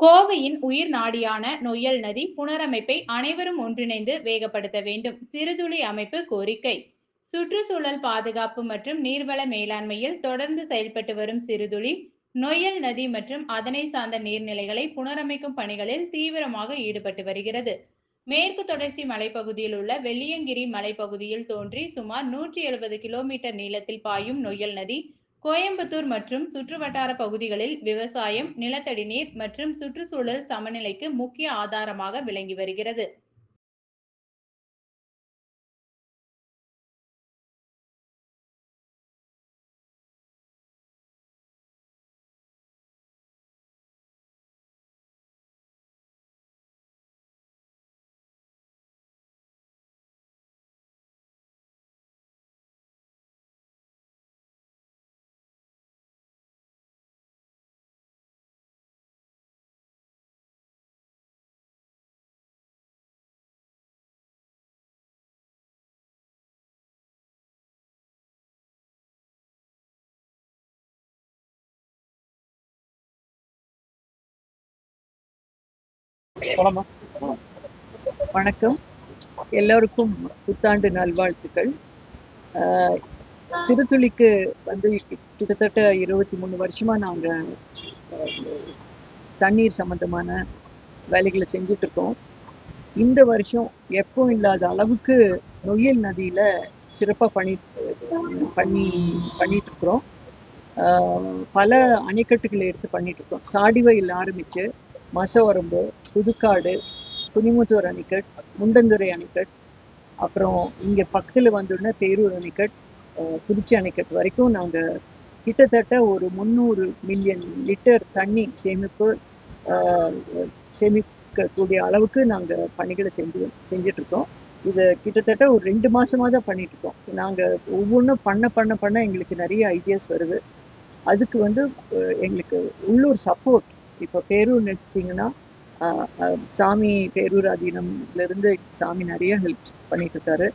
கோவையின் உயிர் நாடியான நொய்யல் நதி புனரமைப்பை அனைவரும் ஒன்றிணைந்து வேகப்படுத்த வேண்டும். சிறுதுளி அமைப்பு கோரிக்கை. சுற்றுச்சூழல் பாதுகாப்பு மற்றும் நீர்வள மேலாண்மையில் தொடர்ந்து செயல்பட்டு வரும் சிறுதுளி நொய்யல் நதி மற்றும் அதனை சார்ந்த நீர்நிலைகளை புனரமைக்கும் பணிகளில் தீவிரமாக ஈடுபட்டு வருகிறது. மேற்கு தொடர்ச்சி மலைப்பகுதியில் உள்ள வெள்ளியங்கிரி மலைப்பகுதியில் தோன்றி சுமார் 170 கிலோமீட்டர் நீளத்தில் பாயும் நொய்யல் நதி கோயம்புத்தூர் மற்றும் சுற்றுவட்டார பகுதிகளில் விவசாயம், நிலத்தடி நீர் மற்றும் சுற்றுச்சூழல் சமநிலைக்கு முக்கிய ஆதாரமாக விளங்கி வருகிறது. வணக்கம். எல்லோருக்கும் புத்தாண்டு நல்வாழ்த்துக்கள். சிறுதுளிக்கு கிட்டத்தட்ட 23 வருஷமா நாங்கள் தண்ணீர் சம்பந்தமான வேலைகளை செஞ்சுட்டு இருக்கோம். இந்த வருஷம் எப்போ இல்லாத அளவுக்கு நொய்யல் நதியில சிறப்பாக பண்ணிட்டு இருக்கிறோம். பல அணைக்கட்டுகளை எடுத்து பண்ணிட்டு இருக்கோம். சாடிவையில் ஆரம்பிச்சு மசவரம்பு, புதுக்காடு, குனிமுத்தூர் அணைக்கட், முண்டந்துறை அணைக்கட், அப்புறம் இங்கே பக்கத்தில் வந்துள்ள பேரூர் அணைக்கட், குறிச்சி அணைக்கட் வரைக்கும் நாங்கள் கிட்டத்தட்ட ஒரு 300 மில்லியன் லிட்டர் தண்ணி சேமிக்கக்கூடிய அளவுக்கு நாங்கள் பணிகளை செஞ்சிட்ருக்கோம். இதை கிட்டத்தட்ட ஒரு 2 மாதமாக தான் பண்ணிகிட்ருக்கோம். நாங்கள் ஒவ்வொன்றும் பண்ண எங்களுக்கு நிறைய ஐடியாஸ் வருது. அதுக்கு எங்களுக்கு உள்ளூர் சப்போர்ட். இப்போ பேரூர் எடுத்துட்டிங்கன்னா சாமி பேரூர் அதீனம்லேருந்து சாமி நிறைய ஹெல்ப் பண்ணிட்டு இருக்காரு.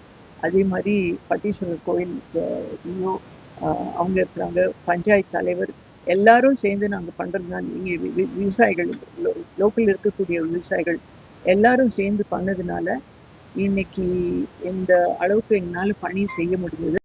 அதே மாதிரி பட்டீஸ்வரர் கோயில் அவங்க இருக்கிறாங்க, பஞ்சாயத்து தலைவர், எல்லாரும் சேர்ந்து நாங்கள் பண்ணுறது. இங்கே விவசாயிகள், லோக்கல் இருக்கக்கூடிய விவசாயிகள் எல்லாரும் சேர்ந்து பண்ணதுனால இன்னைக்கு இந்த அளவுக்கு எங்களால் பணி செய்ய முடிஞ்சது.